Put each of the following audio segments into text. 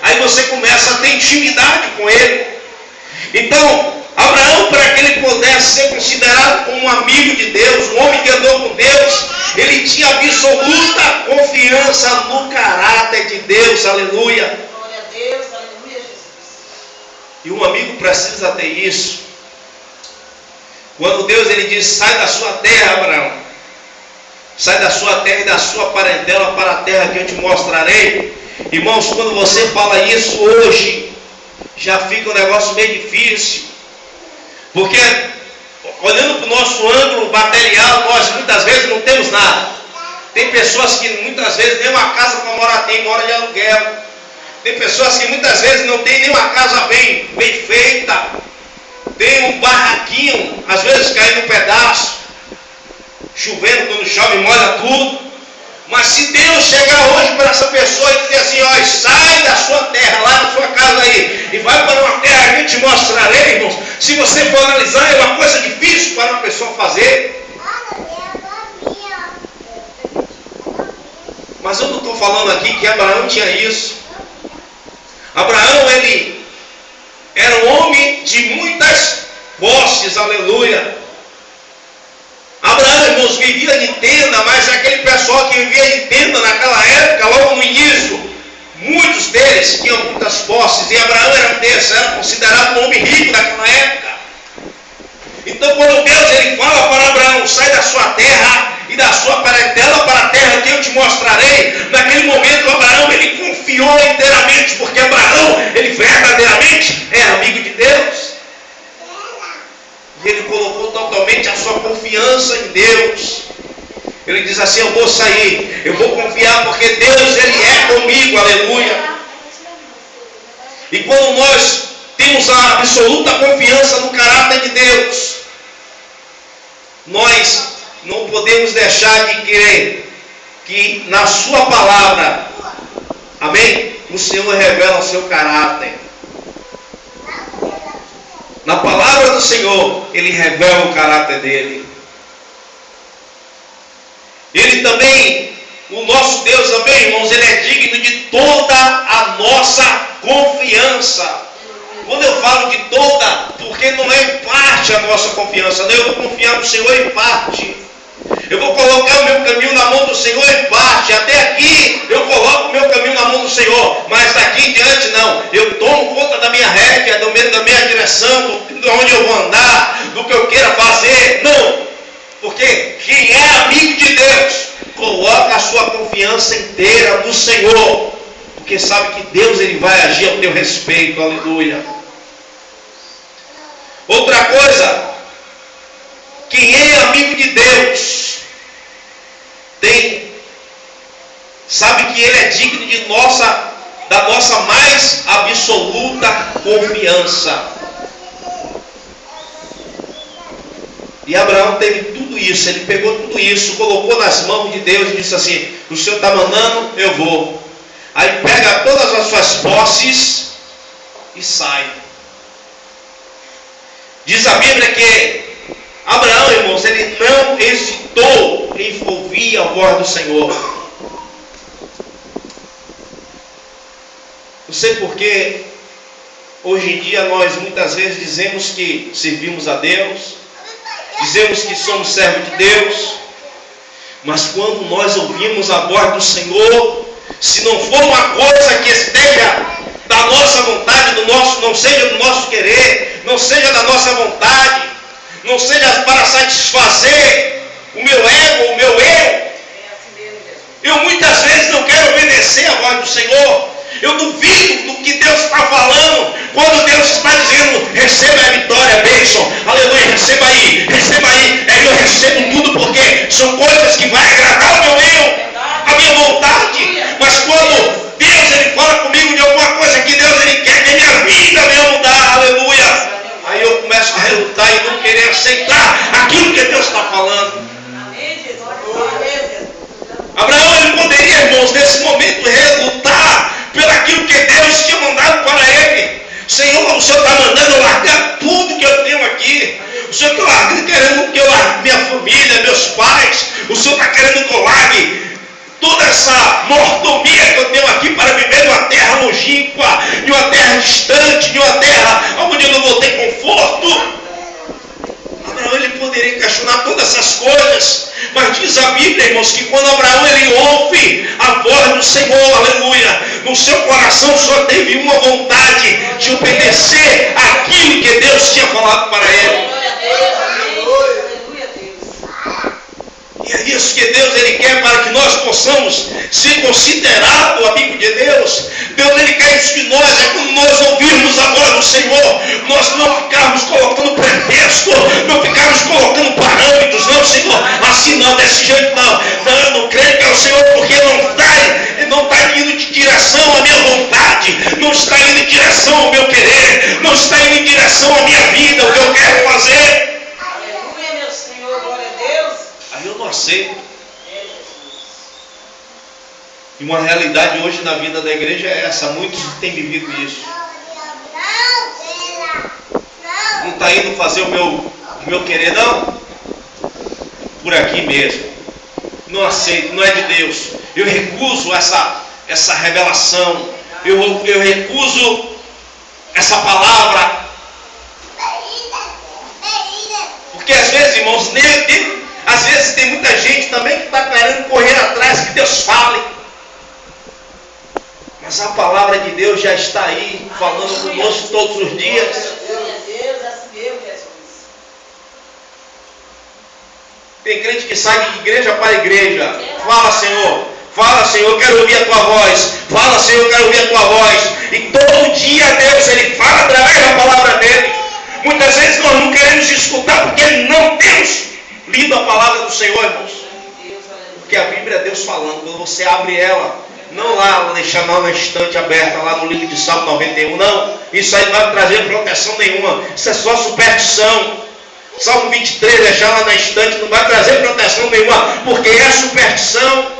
Aí você começa a ter intimidade com ele. Então, Abraão, para que ele pudesse ser considerado como um amigo de Deus, um homem que andou com Deus, ele tinha absoluta confiança no caráter de Deus. Aleluia. Glória a Deus, aleluia, Jesus. E um amigo precisa ter isso. Quando Deus ele diz: sai da sua terra, Abraão, sai da sua terra e da sua parentela para a terra que eu te mostrarei. Irmãos, quando você fala isso hoje, já fica um negócio meio difícil, porque olhando para o nosso ângulo material, nós muitas vezes não temos nada. Tem pessoas que muitas vezes nem uma casa para morar tem, mora de aluguel. Tem pessoas que muitas vezes não tem nem uma casa bem feita, tem um barraquinho, às vezes cai num pedaço, chovendo, quando chove molha tudo. Mas se Deus chegar hoje para essa pessoa e dizer assim: ó, sai da sua terra, lá na sua casa aí, e vai para uma terra que eu te mostrarei, irmãos. Se você for analisar, é uma coisa difícil para uma pessoa fazer. Mas eu não estou falando aqui que Abraão tinha isso. Abraão, ele era um homem de muitas posses, aleluia. Abraão, irmãos, vivia de tenda, mas aquele pessoal que vivia de tenda naquela época, logo no início, muitos deles tinham muitas posses, e Abraão era um desses, era considerado um homem rico naquela época. Então, quando Deus ele fala para Abraão: sai da sua terra e da sua parentela para a terra que eu te mostrarei, naquele momento Abraão ele confiou inteiramente, porque Abraão ele verdadeiramente é amigo de Deus. E ele colocou totalmente a sua confiança em Deus. Ele diz assim: eu vou sair, eu vou confiar, porque Deus ele é comigo, aleluia. E quando nós temos a absoluta confiança no caráter de Deus, nós não podemos deixar de crer que na sua palavra, amém, o Senhor revela o seu caráter. Na palavra do Senhor, ele revela o caráter dele. Ele também, o nosso Deus também, irmãos, ele é digno de toda a nossa confiança. Quando eu falo de toda, porque não é em parte a nossa confiança, né? Eu vou confiar no Senhor em parte. Eu vou colocar o meu caminho na mão do Senhor em parte. Até aqui eu coloco o meu caminho na mão do Senhor, mas daqui em diante não. Eu tomo conta da minha rédea, da minha direção, de onde eu vou andar, do que eu queira fazer. Não. Porque quem é amigo de Deus, coloca a sua confiança inteira no Senhor, porque sabe que Deus ele vai agir ao teu respeito. Aleluia. Outra coisa, quem é amigo de Deus sabe que ele é digno de da nossa mais absoluta confiança. E Abraão teve tudo isso, ele pegou tudo isso, colocou nas mãos de Deus e disse assim: o Senhor está mandando, eu vou. Aí pega todas as suas posses e sai. Diz a Bíblia que Abraão, irmãos, ele não hesitou em ouvir a voz do Senhor. Não sei porque hoje em dia nós muitas vezes dizemos que servimos a Deus, dizemos que somos servos de Deus, mas quando nós ouvimos a voz do Senhor, se não for uma coisa que esteja da nossa vontade, não seja do nosso querer, não seja da nossa vontade, não seja para satisfazer o meu ego, o meu eu, eu muitas vezes não quero obedecer a voz do Senhor. Eu duvido do que Deus está falando, quando Deus está dizendo: receba a vitória, a bênção, aleluia, receba aí, eu recebo tudo, porque são coisas que vão agradar o meu eu, a minha vontade. Mas quando Deus ele fala comigo de alguma coisa que Deus ele quer que a minha vida venha mudar, aleluia, aí eu começo a relutar e não querer aceitar aquilo que Deus está falando. Abraão ele poderia, irmãos, nesse momento relutar pelaquilo que Deus tinha mandado para ele. Senhor, o Senhor está mandando eu largar tudo que eu tenho aqui. O Senhor está querendo que eu largue minha família, meus pais. O Senhor está querendo que eu largue toda essa mordomia que eu tenho aqui para viver no seu coração só teve uma vontade de obedecer aquilo que Deus tinha falado para ele. E é isso que Deus ele quer para que nós possamos ser considerados amigo de Deus. Deus ele quer isso de nós, é quando nós ouvirmos a voz do Senhor, nós não ficarmos colocando pretexto, não ficarmos colocando parâmetros, não, Senhor, assim não, desse jeito não. Não, eu não creio que é o Senhor, porque não está indo de direção à minha vontade, não está indo em direção ao meu querer, não está indo em direção à minha vida, o que eu quero fazer. Eu não aceito. E uma realidade hoje na vida da igreja é essa. Muitos têm vivido isso. Não está indo fazer o meu querer, não. Por aqui mesmo. Não aceito, não é de Deus. Eu recuso essa revelação. Eu recuso essa palavra. Porque às vezes, irmãos, às vezes tem muita gente também que está querendo correr atrás que Deus fale. Mas a palavra de Deus já está aí, falando conosco todos os dias. Tem crente que sai de igreja para igreja. Fala, Senhor, eu quero ouvir a tua voz. Fala, Senhor, eu quero ouvir a tua voz. E todo dia Deus, ele fala através da palavra dele. Muitas vezes nós não queremos escutar porque não temos lido a palavra do Senhor, irmãos. Porque a Bíblia é Deus falando. Quando você abre ela, não lá deixar na estante aberta, lá no livro de Salmo 91, não. Isso aí não vai trazer proteção nenhuma. Isso é só superstição. Salmo 23, deixar lá na estante, não vai trazer proteção nenhuma, porque é superstição.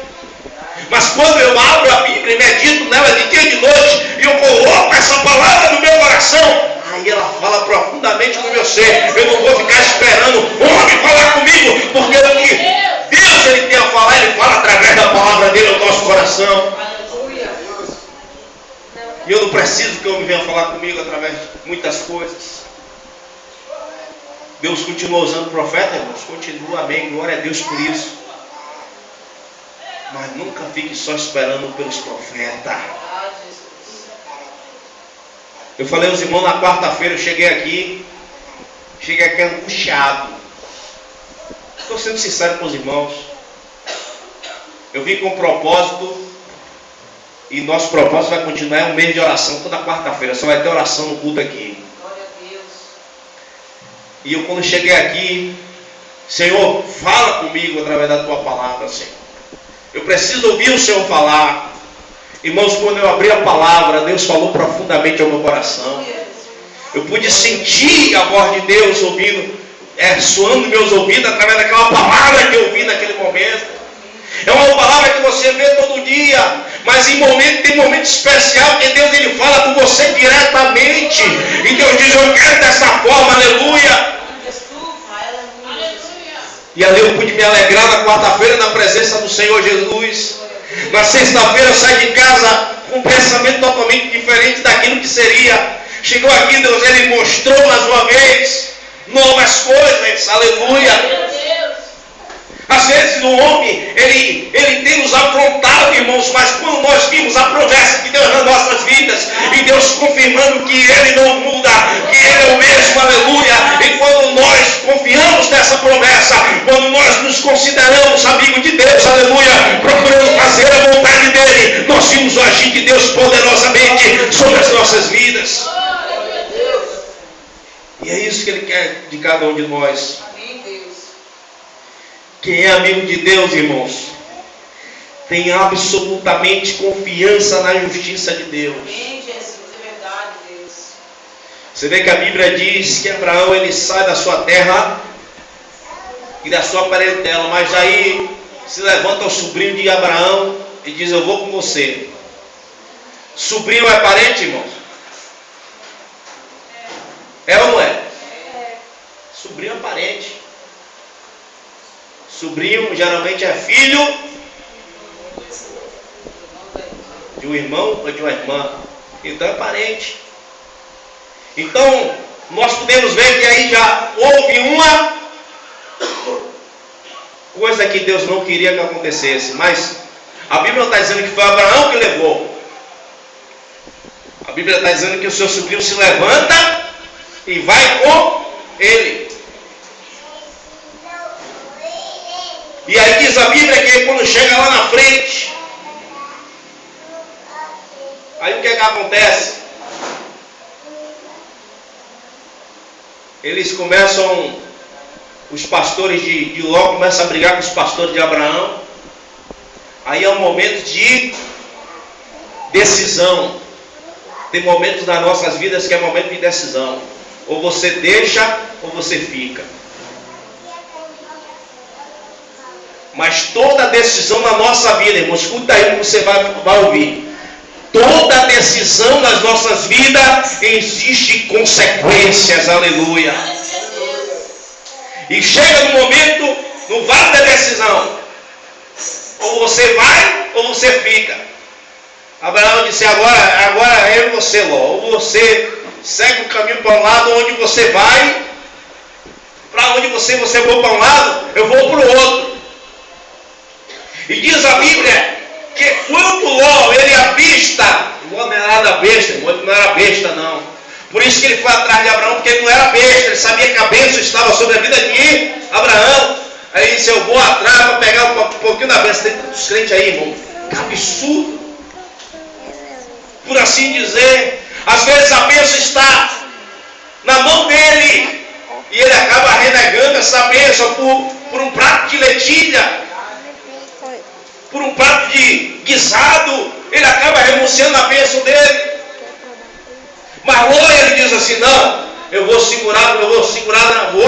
Mas quando eu abro a Bíblia e medito nela de dia e de noite, e eu coloco essa palavra no meu coração, aí ela fala profundamente no meu ser. Eu não vou ficar esperando o homem falar comigo, porque o que Deus ele tem a falar, ele fala através da palavra dele no nosso coração. E eu não preciso que o homem venha falar comigo através de muitas coisas. Deus continua usando o profeta, irmãos. Continua, amém. Glória a Deus por isso. Mas nunca fique só esperando pelos profetas. Eu falei aos irmãos na quarta-feira, eu cheguei aqui angustiado. Estou sendo sincero com os irmãos. Eu vim com um propósito, e nosso propósito vai continuar, é um mês de oração, toda quarta-feira, só vai ter oração no culto aqui. E eu quando cheguei aqui, Senhor, fala comigo através da tua palavra, Senhor. Eu preciso ouvir o Senhor falar. Irmãos, quando eu abri a palavra, Deus falou profundamente ao meu coração. Eu pude sentir a voz de Deus soando nos meus ouvidos através daquela palavra que eu ouvi naquele momento. É uma palavra que você vê todo dia, mas tem momento especial que Deus ele fala com você diretamente. E Deus diz, eu quero dessa forma, aleluia. E ali eu pude me alegrar na quarta-feira na presença do Senhor Jesus. Na sexta-feira eu saí de casa com um pensamento totalmente diferente daquilo que seria. Chegou aqui, Deus ele mostrou mais uma vez novas coisas, aleluia. Às vezes o homem, ele tem nos afrontado, irmãos, mas quando nós vimos a promessa de Deus nas nossas vidas, e Deus confirmando que Ele não muda, que Ele é o mesmo, aleluia, e quando nós confiamos nessa promessa, quando nós nos consideramos amigos de Deus, aleluia, procurando fazer a vontade dEle, nós vimos o agir de Deus poderosamente sobre as nossas vidas. E é isso que Ele quer de cada um de nós. Quem é amigo de Deus, irmãos, tem absolutamente confiança na justiça de Deus. Amém, Jesus, é verdade, Deus. Você vê que a Bíblia diz que Abraão ele sai da sua terra e da sua parentela, mas aí se levanta o sobrinho de Abraão e diz, eu vou com você. Sobrinho é parente, irmãos? É ou não é? Sobrinho é parente. Sobrinho geralmente é filho de um irmão ou de uma irmã. Então é parente. Então nós podemos ver que aí já houve uma coisa que Deus não queria que acontecesse. Mas a Bíblia está dizendo que foi Abraão que levou. Bíblia está dizendo que o seu sobrinho se levanta e vai com ele. E aí diz a Bíblia que quando chega lá na frente, aí o que é que acontece? Eles começam, os pastores de Ló começam a brigar com os pastores de Abraão. Aí é um momento de decisão. Tem momentos nas nossas vidas que é momento de decisão. Ou você deixa ou você fica. Mas toda decisão na nossa vida, irmão, escuta aí o que você vai ouvir. Toda decisão nas nossas vidas existe consequências, aleluia. E chega no momento, no vale da decisão. Ou você vai ou você fica. Abraão disse, agora é você, Ló. Ou você segue o caminho para um lado, onde você vai. Para onde você for para um lado, eu vou para o outro. E diz a Bíblia que quando Ló, ele avista, Ló não era nada besta, ele não era besta não. Por isso que ele foi atrás de Abraão, porque ele não era besta, ele sabia que a bênção estava sobre a vida de Abraão. Aí ele disse, eu vou atrás para pegar um pouquinho da bênção. Tem tantos crentes aí, irmão, que absurdo. Por assim dizer, às vezes a bênção está na mão dele, e ele acaba renegando essa bênção por um prato de lentilha, por um prato de guisado, ele acaba renunciando à bênção dele. Mas Ló, ele diz assim, não, eu vou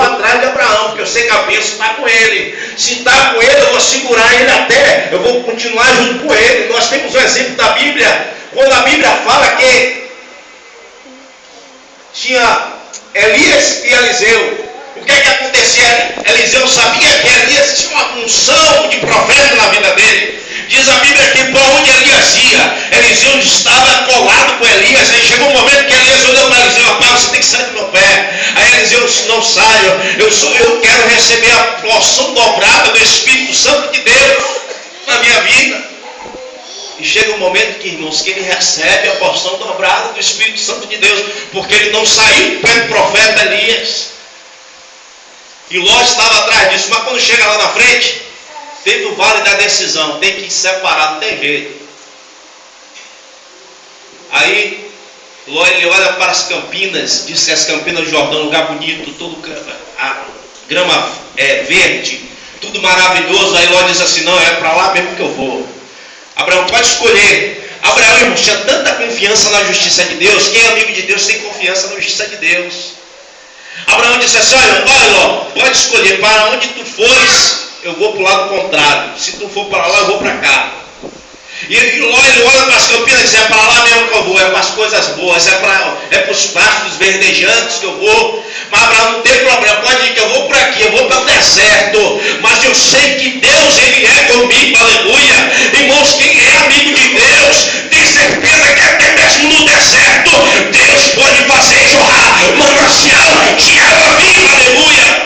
atrás de Abraão, porque eu sei que a bênção está com ele. Se está com ele, eu vou segurar ele até, eu vou continuar junto com ele. Nós temos um exemplo da Bíblia, quando a Bíblia fala que tinha Elias e Eliseu. O que é que acontecia? Eliseu sabia que Elias tinha uma função de profeta na vida dele. Diz a Bíblia que por onde Elias ia, Eliseu estava colado com Elias. Aí chegou um momento que Elias olhou para Eliseu, rapaz, você tem que sair do meu pé. Aí Eliseu disse, não saio, eu quero receber a porção dobrada do Espírito Santo de Deus na minha vida. E chega um momento que, irmãos, que ele recebe a porção dobrada do Espírito Santo de Deus, porque ele não saiu do pé do profeta Elias. E Ló estava atrás disso, mas quando chega lá na frente, teve o vale da decisão, tem que separar, não tem jeito. Aí Ló, ele olha para as campinas, diz que as campinas do Jordão, lugar bonito, todo a grama verde, tudo maravilhoso. Aí Ló diz assim, não, é para lá mesmo que eu vou. Abraão pode escolher. Abraão, irmão, tinha tanta confiança na justiça de Deus. Quem é amigo de Deus tem confiança na justiça de Deus. Abraão disse assim, olha Ló, pode escolher, para onde tu fores, eu vou para o lado contrário. Se tu for para lá, eu vou para cá. E Ló, ele olha para as campinas e diz, é para lá mesmo que eu vou, é para as coisas boas, é para os pastos verdejantes que eu vou. Mas Abraão não tem problema, pode ir que eu vou para aqui, eu vou para o deserto. Mas eu sei que Deus, ele é comigo, aleluia. Irmãos, quem é amigo de Deus, tem certeza que até mesmo no deserto, Deus pode fazer jorrar manancial de água viva, aleluia.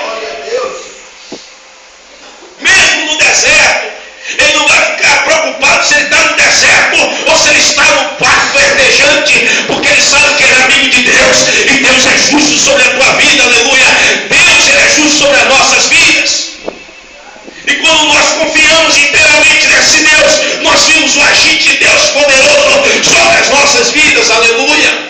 Mesmo no deserto, ele não vai ficar preocupado se ele está no deserto ou se ele está no pasto verdejante, porque ele sabe que ele é amigo de Deus e Deus é justo sobre a tua vida, aleluia. Deus, ele é justo sobre as nossas vidas. E quando nós confiamos inteiramente nesse Deus, nós vimos o agir de Deus poderoso sobre as nossas vidas, aleluia.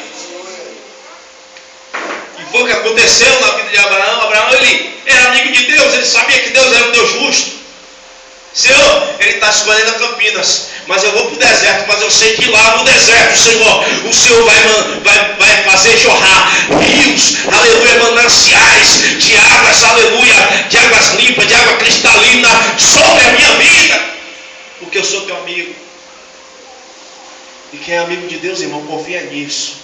E foi o que aconteceu na vida de Abraão. Abraão, ele era amigo de Deus, ele sabia que Deus era um Deus justo. Senhor, ele está escolhendo a Campinas, mas eu vou para o deserto, mas eu sei que lá no deserto, Senhor, o Senhor vai fazer jorrar rios, aleluia, mananciais de águas, aleluia, de águas limpas, de água cristalina sobre a minha vida, porque eu sou teu amigo. E quem é amigo de Deus, irmão, confia nisso.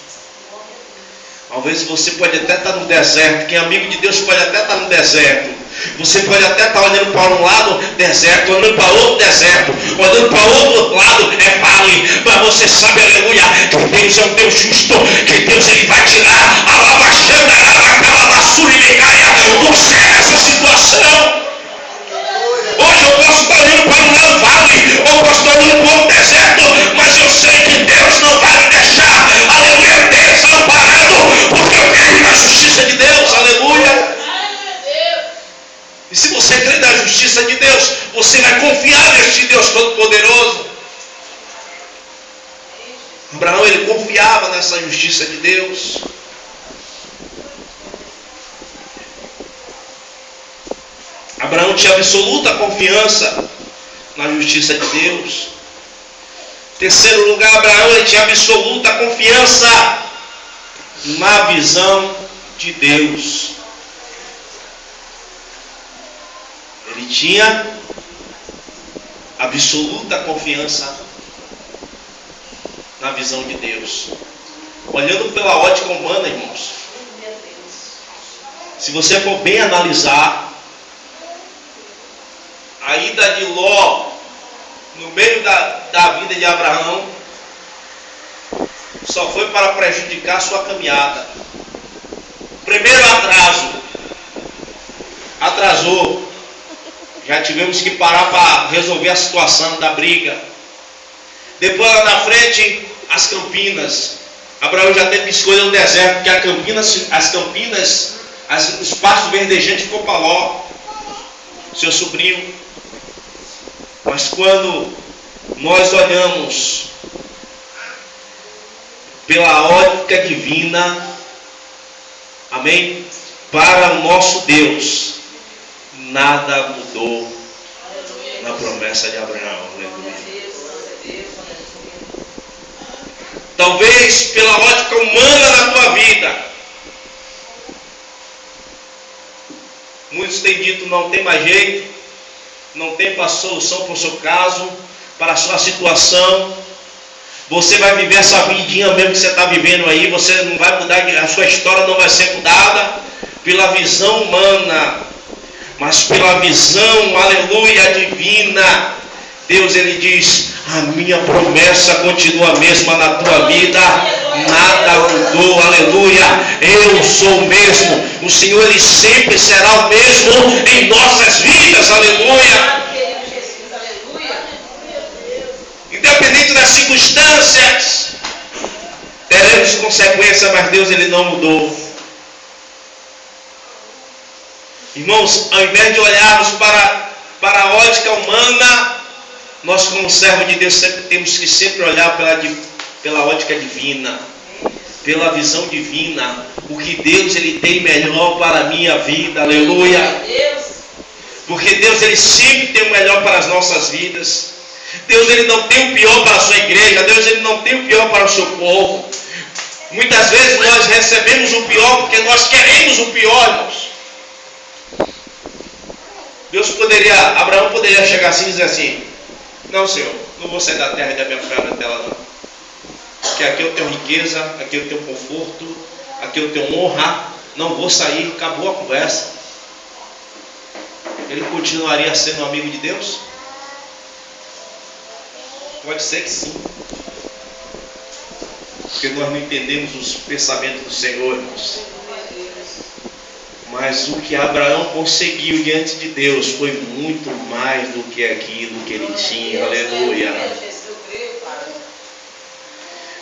Talvez você pode até estar no deserto, quem é amigo de Deus pode até estar no deserto. Você pode até estar olhando para um lado, deserto, olhando para outro, deserto, olhando para outro lado, é vale. Mas você sabe, aleluia, que Deus é um Deus justo, que Deus ele vai tirar a lavachanda, a basura e megaia do céu essa situação. Hoje eu posso estar olhando para um lado vale, ou posso estar olhando para outro deserto, mas eu sei que Deus não vai me deixar, aleluia, confiava nessa justiça de Deus. Abraão tinha absoluta confiança na justiça de Deus. Em terceiro lugar, Abraão ele tinha absoluta confiança na visão de Deus. Ele tinha absoluta confiança na visão de Deus. Olhando pela ótica humana, irmãos, se você for bem analisar, a ida de Ló no meio da vida de Abraão só foi para prejudicar sua caminhada. Primeiro atrasou. Já tivemos que parar para resolver a situação da briga. Depois lá na frente, as campinas. Abraão já teve que escolher o deserto, porque os pastos verdejantes ficou para Ló, seu sobrinho. Mas quando nós olhamos pela ótica divina, amém? Para o nosso Deus, nada mudou na promessa de Abraão. Talvez pela ótica humana da tua vida, muitos têm dito não tem mais jeito, não tem mais solução para o seu caso, para a sua situação. Você vai viver essa vidinha mesmo que você está vivendo aí, você não vai mudar, a sua história não vai ser mudada pela visão humana, mas pela visão, aleluia, divina. Deus ele diz: a minha promessa continua a mesma na tua vida, nada mudou, aleluia. Eu sou o mesmo, o Senhor ele sempre será o mesmo em nossas vidas, aleluia. Independente das circunstâncias, teremos consequências, mas Deus ele não mudou. Irmãos, ao invés de olharmos para a ótica humana, nós como servos de Deus temos que sempre olhar pela ótica divina, pela visão divina, o que Deus ele tem melhor para a minha vida, aleluia. Porque Deus ele sempre tem o melhor para as nossas vidas. Deus ele não tem o pior para a sua igreja, Deus ele não tem o pior para o seu povo. Muitas vezes nós recebemos o pior porque nós queremos o pior, irmãos. Abraão poderia chegar assim e dizer assim: não, Senhor, não vou sair da terra e da minha família dela não. Porque aqui eu tenho riqueza, aqui eu tenho conforto, aqui eu tenho honra, não vou sair, acabou a conversa. Ele continuaria sendo amigo de Deus? Pode ser que sim. Porque nós não entendemos os pensamentos do Senhor, irmãos. Mas o que Abraão conseguiu diante de Deus foi muito mais do que aquilo que ele tinha, aleluia.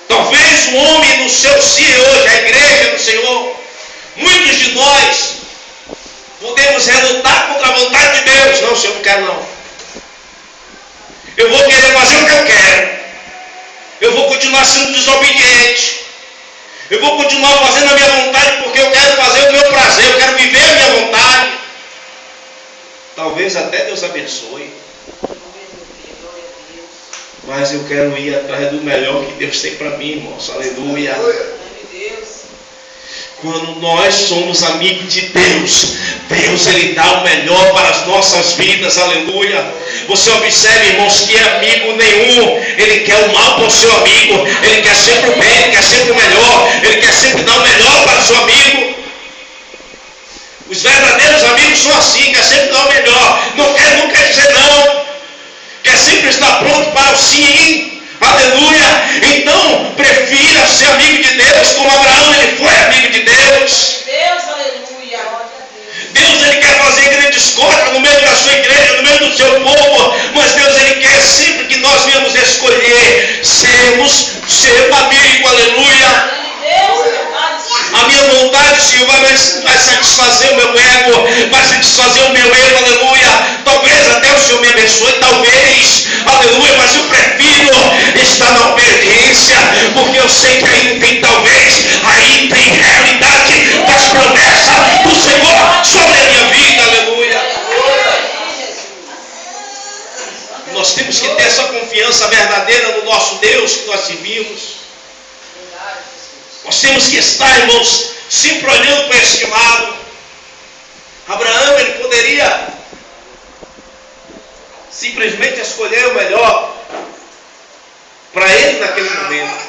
Talvez o homem no seu si hoje, a igreja do Senhor, muitos de nós podemos relutar contra a vontade de Deus. Não, Senhor, não quero não. Eu vou querer fazer o que eu quero. Eu vou continuar sendo desobediente. Eu vou continuar fazendo a minha vontade porque eu quero fazer o meu prazer. Eu quero viver a minha vontade. Talvez até Deus abençoe. Mas eu quero ir atrás do melhor que Deus tem para mim, irmãos. Aleluia. Quando nós somos amigos de Deus, Deus ele dá o melhor para as nossas vidas, aleluia. Você observe, irmãos, que amigo nenhum, ele quer o mal para o seu amigo, ele quer sempre o bem, ele quer sempre o melhor, ele quer sempre dar o melhor para o seu amigo. Os verdadeiros amigos são assim, quer sempre dar o melhor, não quer dizer não, quer sempre estar pronto para o sim, aleluia. Então, prefira ser amigo de Deus, como Abraão, ele foi amigo de Deus. Deus, aleluia. Deus, ele quer fazer grandes coisas no meio da sua igreja, no meio do seu povo, mas Deus, ele quer sempre que nós venhamos escolher ser amigo, aleluia. A minha vontade, Senhor, vai satisfazer o meu ego, vai satisfazer o meu ego, aleluia. Talvez até o Senhor me abençoe, talvez, aleluia. aleluia, mas eu prefiro estar na obediência, porque eu sei que aí tem talvez, aí tem realidade das promessas do Senhor sobre a minha vida, aleluia. Nós temos que ter essa confiança verdadeira no nosso Deus que nós servimos. Nós temos que estar, irmãos, sempre olhando para esse lado. Abraão, ele poderia simplesmente escolher o melhor para ele naquele momento.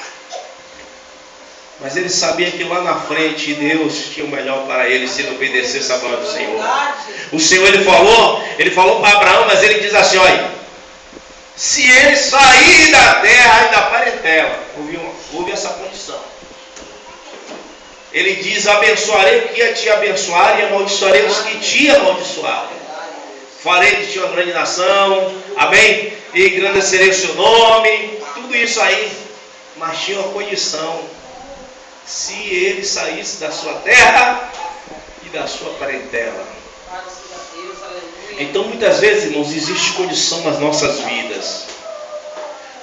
Mas ele sabia que lá na frente Deus tinha o melhor para ele se ele obedecesse a voz do Senhor. O Senhor, ele falou para Abraão, mas ele diz assim, olha, se ele sair da terra e da parentela, houve essa condição. Ele diz, abençoarei o que ia te abençoar e amaldiçoarei os que te amaldiçoarem. Farei de ti uma grande nação, amém? E engrandecerei o seu nome, tudo isso aí. Mas tinha uma condição, se ele saísse da sua terra e da sua parentela. Então muitas vezes, irmãos, existe condição nas nossas vidas,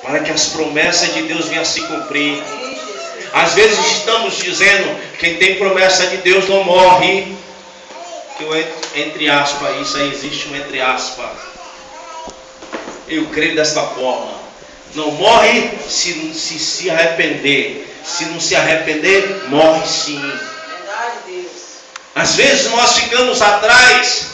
para que as promessas de Deus venham a se cumprir. Às vezes estamos dizendo, quem tem promessa de Deus não morre. Que o entre aspas, isso aí existe um entre aspas. Eu creio desta forma. Não morre se arrepender. Se não se arrepender, morre sim. Às vezes nós ficamos atrás.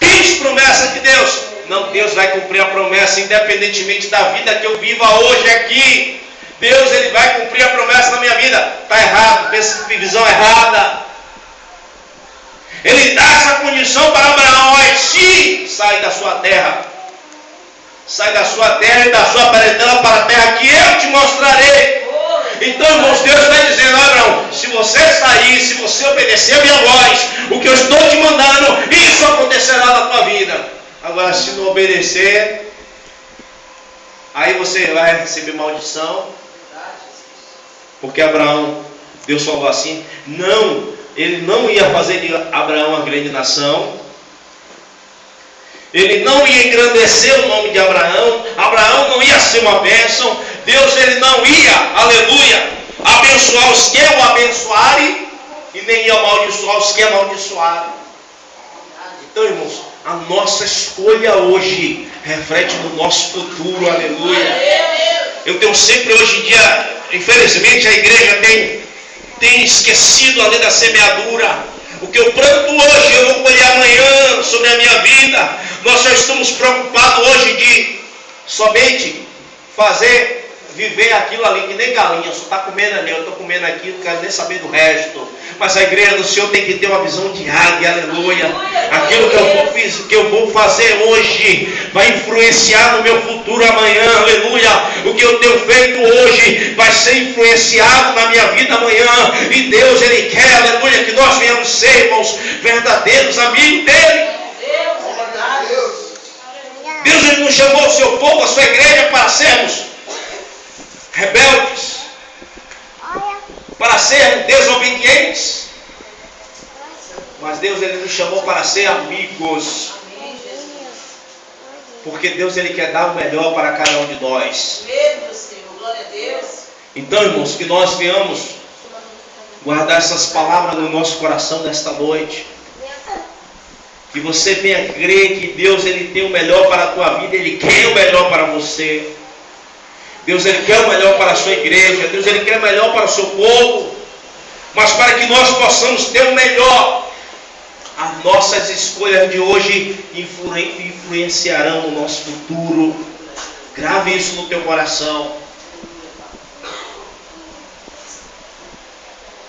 Diz promessa de Deus. Não, Deus vai cumprir a promessa independentemente da vida que eu viva hoje aqui. Deus, ele vai cumprir a promessa na minha vida. Está errado, pensa que visão errada. Ele dá essa condição para Abraão, olha, se sai da sua terra. Sai da sua terra e da sua parentela para a terra que eu te mostrarei. Então, irmãos, Deus está dizendo, Abraão, se você sair, se você obedecer a minha voz, o que eu estou te mandando, isso acontecerá na tua vida. Agora, se não obedecer, aí você vai receber maldição. Porque Abraão, Deus falou assim, não, ele não ia fazer de Abraão uma grande nação. Ele não ia engrandecer o nome de Abraão. Abraão não ia ser uma bênção. Deus, ele não ia, aleluia, abençoar os que o abençoarem e nem ia amaldiçoar os que amaldiçoarem. Então, irmãos, a nossa escolha hoje reflete no nosso futuro, aleluia. Eu tenho sempre hoje em dia, infelizmente a igreja tem esquecido a lei da semeadura. O que eu planto hoje, eu vou colher amanhã sobre a minha vida. Nós já estamos preocupados hoje de somente viver aquilo ali, que nem galinha, só está comendo ali, eu estou comendo aqui, não quero nem saber do resto. Mas a igreja do Senhor tem que ter uma visão de águia, aleluia. Aquilo que eu vou fazer hoje vai influenciar no meu futuro amanhã, aleluia. O que eu tenho feito hoje vai ser influenciado na minha vida amanhã. E Deus, ele quer, aleluia, que nós venhamos ser, irmãos, verdadeiros amigos dele. Deus, ele não chamou o seu povo, a sua igreja, para sermos rebeldes, para sermos desobedientes, mas Deus, ele nos chamou para ser amigos, porque Deus, ele quer dar o melhor para cada um de nós. Então, irmãos, que nós venhamos guardar essas palavras no nosso coração nesta noite. Que você venha crer que Deus, ele tem o melhor para a tua vida, ele quer o melhor para você. Deus, ele quer o melhor para a sua igreja, Deus, ele quer o melhor para o seu povo. Mas para que nós possamos ter o melhor, as nossas escolhas de hoje influenciarão o nosso futuro. Grave isso no teu coração.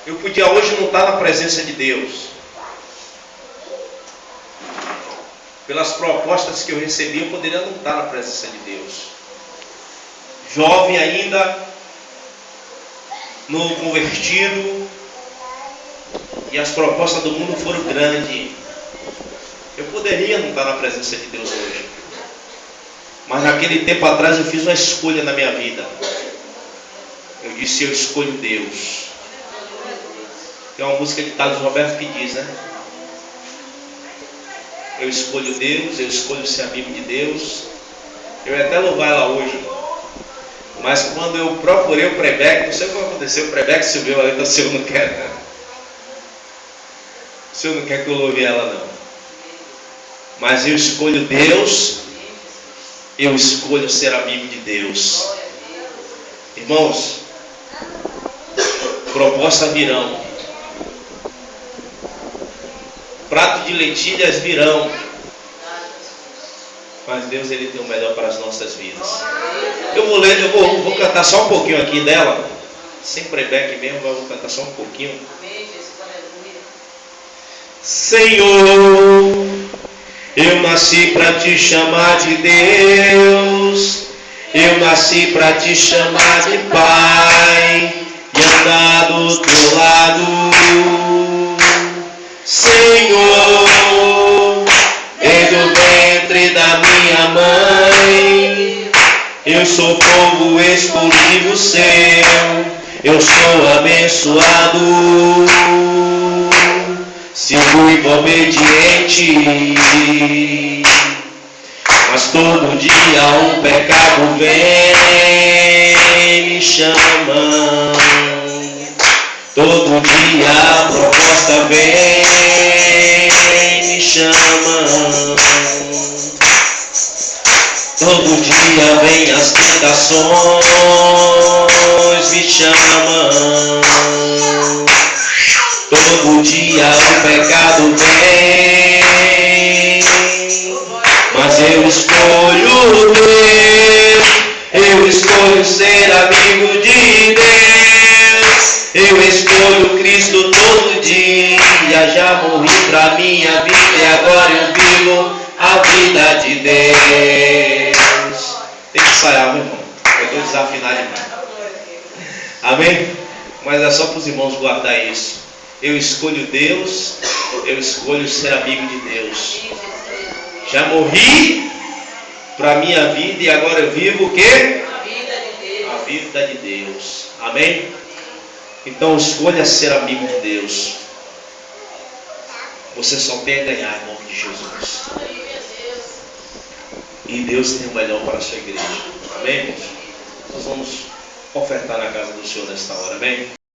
Eu podia hoje não estar na presença de Deus. Pelas propostas que eu recebi, eu poderia não estar na presença de Deus. Jovem ainda, novo convertido, e as propostas do mundo foram grandes. Eu poderia não estar na presença de Deus hoje. Mas naquele tempo atrás eu fiz uma escolha na minha vida. Eu disse, eu escolho Deus. Tem uma música de Carlos Roberto que diz, né? Eu escolho Deus, eu escolho ser amigo de Deus, Eu ia até louvar ela hoje. Mas quando eu procurei o Prebec, não sei o que aconteceu, o Prebec subiu ali, então o senhor não quer. O senhor não quer que eu louve ela, não. Mas eu escolho Deus, eu escolho ser amigo de Deus. Irmãos, propostas virão. Prato de lentilhas virão. Mas Deus, Ele tem o melhor para as nossas vidas. Eu vou cantar só um pouquinho aqui dela. Sem Prebec mesmo, vou cantar só um pouquinho. Senhor, eu nasci para te chamar de Deus. Eu nasci para te chamar de Pai e andar do teu lado. Senhor, desde o ventre da minha mãe, eu sou povo escolhido seu, eu sou abençoado. Se fui obediente, mas todo dia um pecado vem me chama. Todo dia a proposta vem me chama. Todo dia vem as tentações me chamam. Todo dia o pecado vem, mas eu escolho Deus, eu escolho ser amigo de Deus, eu escolho Cristo todo dia. Já morri pra minha vida e agora eu vivo a vida de Deus. Tem que ensaiar, meu irmão, eu estou desafinado demais. Amém? Mas é só para os irmãos guardar isso. Eu escolho Deus, eu escolho ser amigo de Deus. Já morri para a minha vida e agora eu vivo o quê? A vida de Deus. Amém? Então escolha ser amigo de Deus. Você só tem a ganhar em nome de Jesus. E Deus tem o melhor para a sua igreja. Amém, irmãos? Nós vamos ofertar na casa do Senhor nesta hora. Amém?